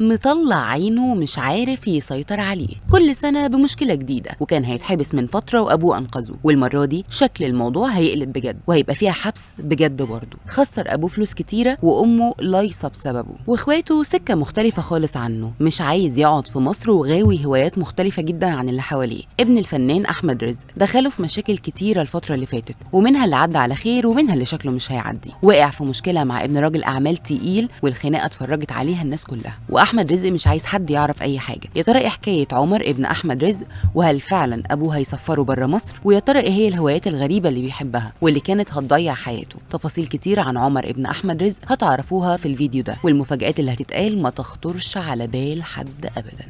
مطلع عينه ومش عارف يسيطر عليه كل سنة بمشكلة جديدة، وكان هيتحبس من فترة وأبوه أنقذه، والمرة دي شكل الموضوع هيقلب بجد وهيبقى فيها حبس بجد برضه. خسر أبوه فلوس كتيرة وأمه لايصة بسببه، وإخواته سكة مختلفة خالص عنه، مش عايز يقعد في مصر وغاوي هوايات مختلفة جدا عن اللي حواليه. ابن الفنان أحمد رزق دخله في مشاكل كتيرة الفترة اللي فاتت، ومنها اللي عدى على خير ومنها اللي شكله مش هيعدي. وقع في مشكلة مع ابن راجل أعمال تقيل، والخناقة اتفرجت عليها الناس كلها، احمد رزق مش عايز حد يعرف اي حاجه. يا ترى ايه حكايه عمر ابن احمد رزق، وهل فعلا ابوه هيسفره بره مصر؟ ويا ترى ايه هي الهوايات الغريبه اللي بيحبها واللي كانت هتضيع حياته؟ تفاصيل كتير عن عمر ابن احمد رزق هتعرفوها في الفيديو ده، والمفاجآت اللي هتتقال ما تخطرش على بال حد ابدا.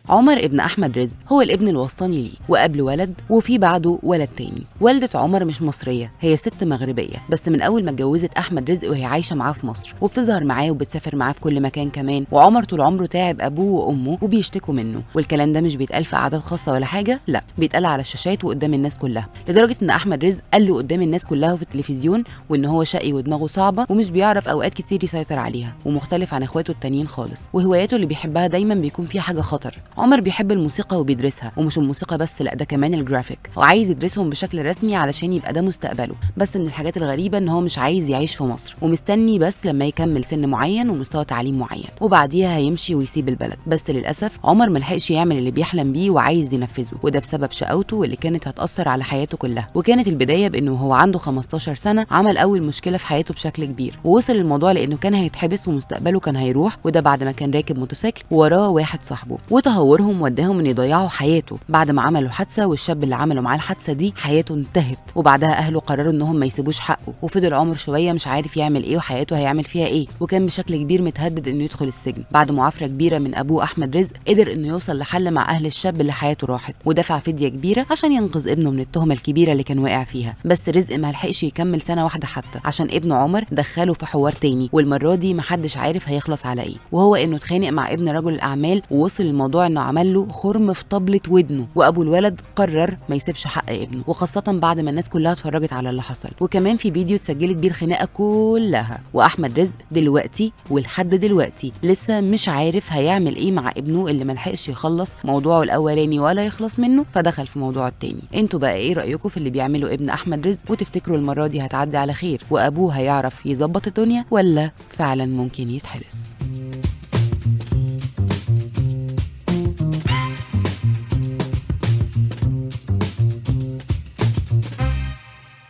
عمر ابن احمد رزق هو الابن الوسطاني ليه، وقبل ولد وفي بعده ولد تاني. والدة عمر مش مصريه، هي ست مغربيه، بس من اول ما اتجوزت احمد رزق وهي عايشه معاه في مصر، وبتظهر معاه وبتسافر معاه في كل مكان كمان. وعمر طول عمره تعب ابوه وامه وبيشتكوا منه، والكلام ده مش بيتقال في قعدات خاصه ولا حاجه، لا بيتقال على الشاشات وقدام الناس كلها، لدرجه ان احمد رزق قال له قدام الناس كلها في التلفزيون وان هو شقي ودماغه صعبه ومش بيعرف اوقات كتير يسيطر عليها، ومختلف عن اخواته التانيين خالص، وهواياته اللي بيحبها دايما بيكون فيها حاجه خطر. عمر بيحب الموسيقى وبيدرسها، ومش الموسيقى بس، لا ده كمان الجرافيك، وعايز يدرسهم بشكل رسمي علشان يبقى ده مستقبله. بس من الحاجات الغريبه ان هو مش عايز يعيش في مصر، ومستني بس لما يكمل سن معين ومستوى تعليم معين، وبعديها هيمشي ويسيب البلد. بس للاسف عمر ملحقش يعمل اللي بيحلم بيه وعايز ينفذه، وده بسبب شقاوته اللي كانت هتاثر على حياته كلها. وكانت البدايه بانه هو عنده 15 سنه عمل اول مشكله في حياته بشكل كبير، ووصل الموضوع لانه كان هيتحبس ومستقبله كان هيروح، وده بعد ما كان راكب موتوسيكل وراه واحد صاحبه، وتهورهم وداهم ان يضيعوا حياته بعد ما عملوا حادثه، والشاب اللي عملوا معاه الحادثه دي حياته انتهت. وبعدها اهله قرروا انهم ما يسيبوش حقه، وفضل عمر شويه مش عارف يعمل ايه وحياته هيعمل فيها ايه، وكان بشكل كبير متهدد انه يدخل السجن. بعد معافره كبيره من ابوه احمد رزق قدر انه يوصل لحل مع اهل الشاب اللي حياته راحت، ودفع فديه كبيره عشان ينقذ ابنه من التهمه الكبيره اللي كان واقع فيها. بس رزق ما لحقش يكمل سنه واحده حتى، عشان ابنه عمر دخله في حوار تاني، والمره دي محدش عارف هيخلص على ايه، وهو انه اتخانق مع ابن رجل الاعمال، ووصل الموضوع انه عمل له خرم في طبلة ودنه، وابو الولد قرر ما يسيبش حق ابنه، وخاصه بعد ما الناس كلها اتفرجت على اللي حصل. وكمان في فيديو اتسجلت بيه الخناقه كلها. واحمد رزق دلوقتي ولحد دلوقتي لسه مش عارف هيعمل ايه مع ابنه اللي ملحقش يخلص موضوعه الاولاني ولا يخلص منه، فدخل في موضوع التاني. انتوا بقى ايه رايكم في اللي بيعمله ابن احمد رزق؟ وتفتكروا المره دي هتعدي على خير وابوه هيعرف يظبط الدنيا، ولا فعلا ممكن يتحبس؟